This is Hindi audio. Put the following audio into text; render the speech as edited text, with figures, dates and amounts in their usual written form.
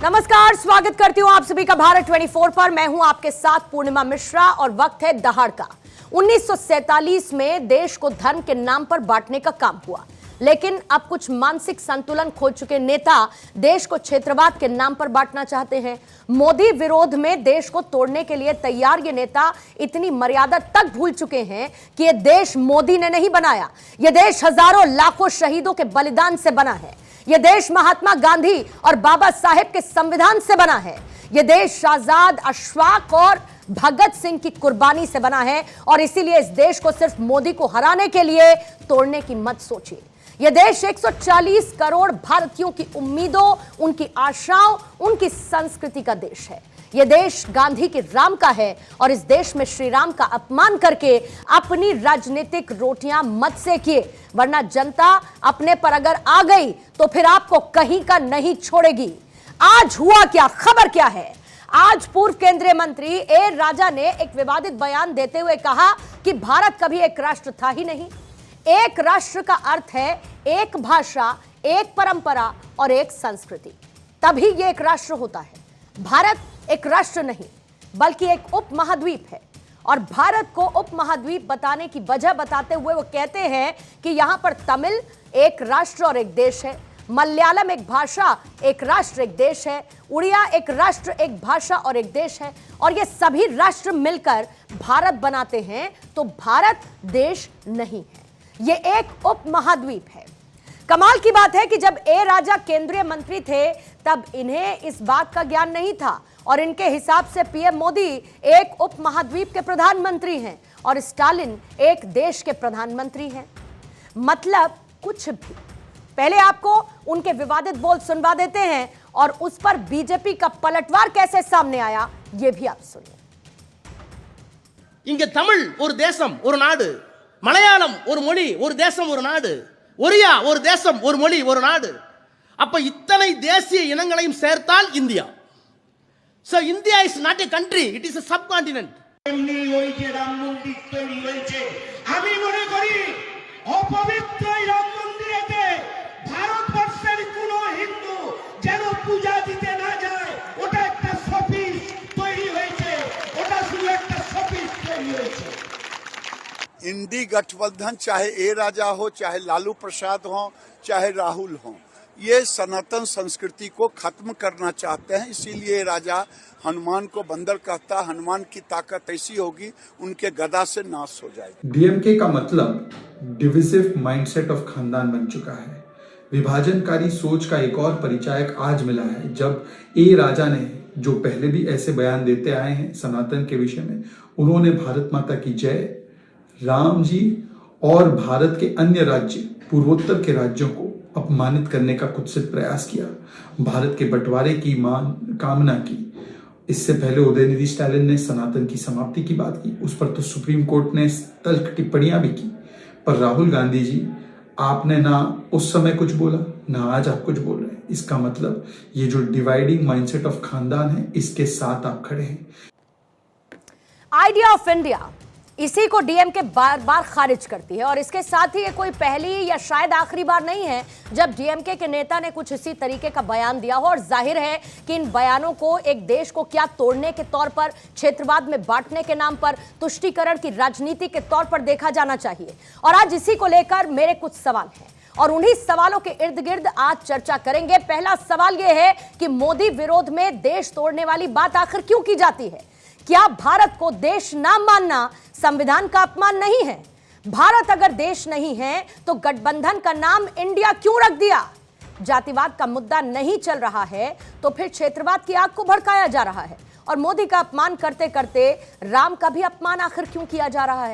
नमस्कार, स्वागत करती हूं आप सभी का भारत 24 पर। मैं हूं आपके साथ पूर्णिमा मिश्रा और वक्त है दहाड़ का। 1947 में देश को धर्म के नाम पर बांटने का काम हुआ, लेकिन अब कुछ मानसिक संतुलन खो चुके नेता देश को क्षेत्रवाद के नाम पर बांटना चाहते हैं। मोदी विरोध में देश को तोड़ने के लिए तैयार ये नेता इतनी मर्यादा तक भूल चुके हैं कि ये देश मोदी ने नहीं बनाया, ये देश हजारों लाखों शहीदों के बलिदान से बना है। यह देश महात्मा गांधी और बाबा साहेब के संविधान से बना है। यह देश आजाद अशफाक और भगत सिंह की कुर्बानी से बना है, और इसीलिए इस देश को सिर्फ मोदी को हराने के लिए तोड़ने की मत सोचिए। यह देश 140 करोड़ भारतीयों की उम्मीदों, उनकी आशाओं, उनकी संस्कृति का देश है। यह देश गांधी के राम का है, और इस देश में श्री राम का अपमान करके अपनी राजनीतिक रोटियां मत सेकिए, वरना जनता अपने पर अगर आ गई तो फिर आपको कहीं का नहीं छोड़ेगी। आज हुआ क्या, खबर क्या है? आज पूर्व केंद्रीय मंत्री ए राजा ने एक विवादित बयान देते हुए कहा कि भारत कभी एक राष्ट्र था ही नहीं। एक राष्ट्र का अर्थ है एक भाषा, एक परंपरा और एक संस्कृति, तभी यह एक राष्ट्र होता है। भारत एक राष्ट्र नहीं बल्कि एक उप महाद्वीप है, और भारत को उप महाद्वीप बताने की वजह बताते हुए वो कहते हैं कि यहां पर तमिल एक राष्ट्र और एक देश है, मलयालम एक भाषा एक राष्ट्र एक देश है, उड़िया एक राष्ट्र एक भाषा और एक देश है, और ये सभी राष्ट्र मिलकर भारत बनाते हैं। तो भारत देश नहीं है, ये एक उप महाद्वीप है। कमाल की बात है कि जब ए राजा केंद्रीय मंत्री थे तब इन्हें इस बात का ज्ञान नहीं था, और इनके हिसाब से पीएम मोदी एक उप महाद्वीप के प्रधानमंत्री हैं और स्टालिन एक देश के प्रधानमंत्री हैं। मतलब कुछ भी। पहले आपको उनके विवादित बोल सुनवा देते हैं, और उस पर बीजेपी का पलटवार कैसे सामने आया ये भी आप सुनिए। இங்க தமிழ் ஒரு தேசம் ஒரு நாடு, மலையாளம் ஒரு மொழி ஒரு தேசம் ஒரு நாடு, ஒரியா ஒரு தேசம் ஒரு மொழி ஒரு நாடு. அப்ப இத்தனை தேசிய இனங்களையும் சேர்த்தால் India. So India is not a country, it is a subcontinent. এমনি ওই যে রাম মন্দির তৈরি হয়েছে, আমি মনে করি অপবিত্র এই রাম মন্দিরেতে ভারতবর্ষের কোন হিন্দু যেন পূজা দিতে না যায়। ওটা একটা শপিস তৈরি হয়েছে, ওটা শুধু একটা শপিস তৈরি হয়েছে। इंडी गठबंधन चाहे ए राजा हो, चाहे लालू प्रसाद हो, चाहे राहुल हो, ये सनातन संस्कृति को खत्म करना चाहते हैं। इसीलिए राजा हनुमान को बंदर कहता, हनुमान की ताकत ऐसी होगी उनके गदा से नाश हो जाएगी। डीएमके का मतलब डिविजिव माइंडसेट ऑफ खानदान बन चुका है। विभाजनकारी सोच का एक और परिचायक आज मिला है, जब ए राजा ने, जो पहले भी ऐसे बयान देते आए हैं सनातन के विषय में, उन्होंने भारत माता की जय, राम जी और भारत के अन्य राज्य, पूर्वोत्तर के राज्यों को अपमानित करने का कुत्सित प्रयास किया, भारत के बंटवारे की कामना की। इससे पहले उदयनिधि स्टालिन ने सनातन की समाप्ति की बात की, उस पर तो सुप्रीम कोर्ट ने तल्ख टिप्पणियां भी की। पर राहुल गांधी जी, आपने ना उस समय कुछ बोला, ना आज आप कुछ बोल रहे हैं। इसका मतलब ये जो डिवाइडिंग माइंडसेट ऑफ खानदान है, इसके साथ आप खड़े हैं। आइडिया ऑफ इंडिया, इसी को डीएमके बार बार खारिज करती है, और इसके साथ ही ये कोई पहली या शायद आखिरी बार नहीं है जब डीएमके के नेता ने कुछ इसी तरीके का बयान दिया हो। और जाहिर है कि इन बयानों को एक देश को क्या तोड़ने के तौर पर, क्षेत्रवाद में बांटने के नाम पर, तुष्टीकरण की राजनीति के तौर पर देखा जाना चाहिए। और आज इसी को लेकर मेरे कुछ सवाल हैं, और उन्हीं सवालों के इर्द गिर्द आज चर्चा करेंगे। पहला सवाल यह है कि मोदी विरोध में देश तोड़ने वाली बात आखिर क्यों की जाती है? क्या भारत को देश ना मानना संविधान का अपमान नहीं है? भारत अगर देश नहीं है तो गठबंधन का नाम इंडिया क्यों रख दिया? जातिवाद का मुद्दा नहीं चल रहा है तो फिर क्षेत्रवाद की आग को भड़काया जा रहा है, और मोदी का अपमान करते करते राम का भी अपमान आखिर क्यों किया जा रहा है?